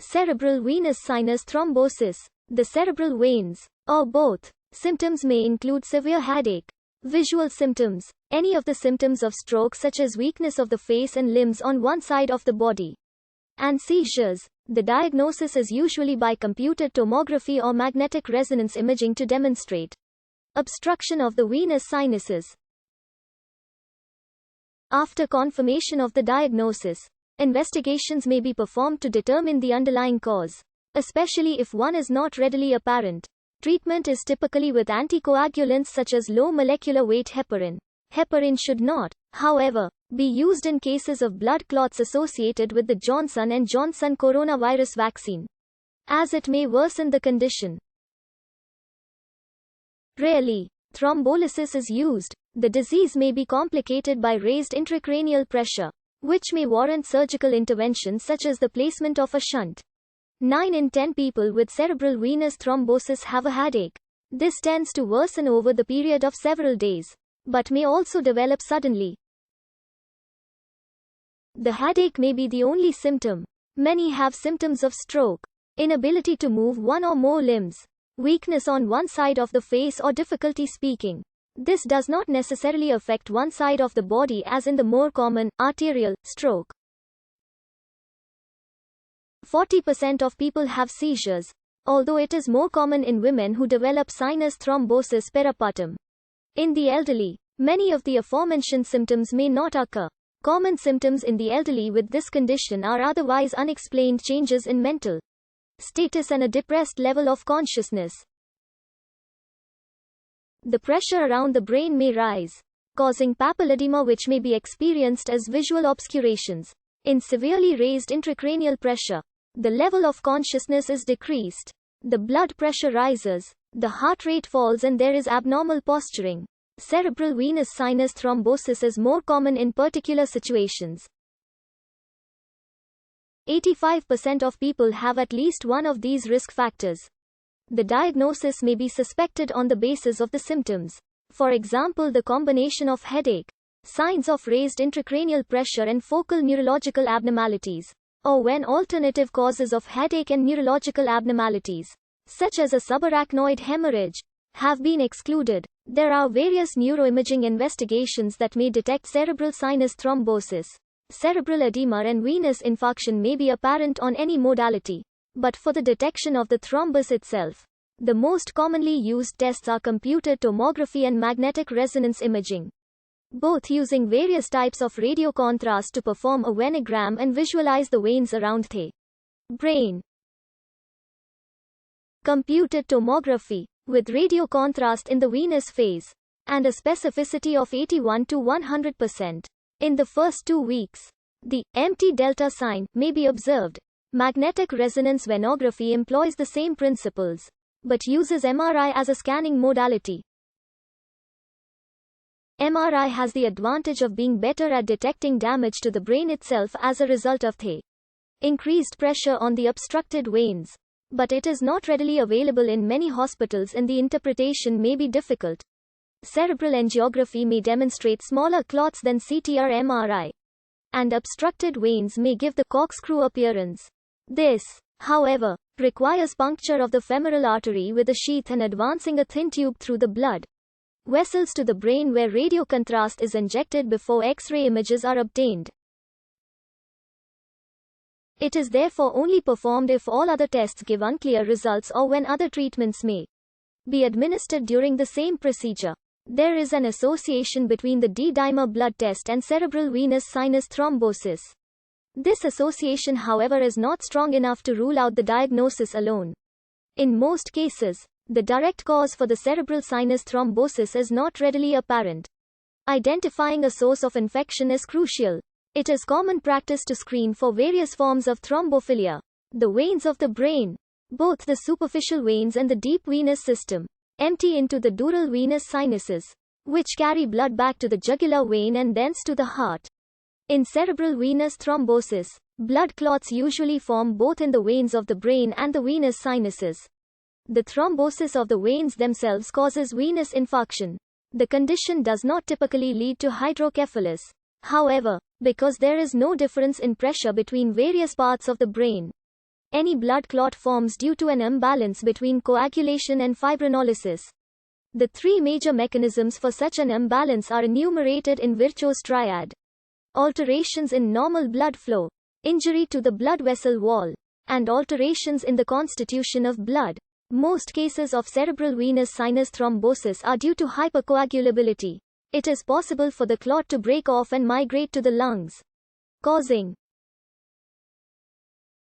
Cerebral venous sinus thrombosis, the cerebral veins, or both. Symptoms may include severe headache. Visual symptoms, any of the symptoms of stroke such as weakness of the face and limbs on one side of the body. And seizures. The diagnosis is usually by computed tomography or magnetic resonance imaging to demonstrate obstruction of the venous sinuses. After confirmation of the diagnosis, investigations may be performed to determine the underlying cause, especially if one is not readily apparent. Treatment is typically with anticoagulants such as low molecular weight heparin. Heparin should not, however, be used in cases of blood clots associated with the Johnson & Johnson coronavirus vaccine, as it may worsen the condition. Rarely, thrombolysis is used. The disease may be complicated by raised intracranial pressure, which may warrant surgical intervention such as the placement of a shunt. 9 in 10 people with cerebral venous thrombosis have a headache. This tends to worsen over the period of several days, but may also develop suddenly. The headache may be the only symptom. Many have symptoms of stroke, inability to move one or more limbs, weakness on one side of the face or difficulty speaking. This does not necessarily affect one side of the body as in the more common, arterial, stroke. 40% of people have seizures, although it is more common in women who develop sinus thrombosis peripartum. In the elderly, many of the aforementioned symptoms may not occur. Common symptoms in the elderly with this condition are otherwise unexplained changes in mental status and a depressed level of consciousness. The pressure around the brain may rise, causing papilledema which may be experienced as visual obscurations. In severely raised intracranial pressure, the level of consciousness is decreased. The blood pressure rises, the heart rate falls and there is abnormal posturing. Cerebral venous sinus thrombosis is more common in particular situations. 85% of people have at least one of these risk factors. The diagnosis may be suspected on the basis of the symptoms. For example, the combination of headache, signs of raised intracranial pressure and focal neurological abnormalities, or when alternative causes of headache and neurological abnormalities, such as a subarachnoid hemorrhage, have been excluded. There are various neuroimaging investigations that may detect cerebral sinus thrombosis. Cerebral edema and venous infarction may be apparent on any modality, but for the detection of the thrombus itself, the most commonly used tests are computed tomography and magnetic resonance imaging, both using various types of radiocontrast to perform a venogram and visualize the veins around the brain. Computed tomography, with radiocontrast in the venous phase, and a specificity of 81 to 100%. In the first 2 weeks, the empty delta sign may be observed. Magnetic resonance venography employs the same principles, but uses MRI as a scanning modality. MRI has the advantage of being better at detecting damage to the brain itself as a result of the increased pressure on the obstructed veins, but it is not readily available in many hospitals and the interpretation may be difficult. Cerebral angiography may demonstrate smaller clots than CT or MRI, and obstructed veins may give the corkscrew appearance. This, however, requires puncture of the femoral artery with a sheath and advancing a thin tube through the blood vessels to the brain where radiocontrast is injected before X-ray images are obtained. It is therefore only performed if all other tests give unclear results or when other treatments may be administered during the same procedure. There is an association between the D-dimer blood test and cerebral venous sinus thrombosis. This association, however, is not strong enough to rule out the diagnosis alone. In most cases, the direct cause for the cerebral sinus thrombosis is not readily apparent. Identifying a source of infection is crucial. It is common practice to screen for various forms of thrombophilia. The veins of the brain, both the superficial veins and the deep venous system, empty into the dural venous sinuses, which carry blood back to the jugular vein and thence to the heart. In cerebral venous thrombosis, blood clots usually form both in the veins of the brain and the venous sinuses. The thrombosis of the veins themselves causes venous infarction. The condition does not typically lead to hydrocephalus. However, because there is no difference in pressure between various parts of the brain, Any blood clot forms due to an imbalance between coagulation and fibrinolysis. The three major mechanisms for such an imbalance are enumerated in Virchow's triad: alterations in normal blood flow, injury to the blood vessel wall, and alterations in the constitution of blood. Most cases of cerebral venous sinus thrombosis are due to hypercoagulability. It is possible for the clot to break off and migrate to the lungs, causing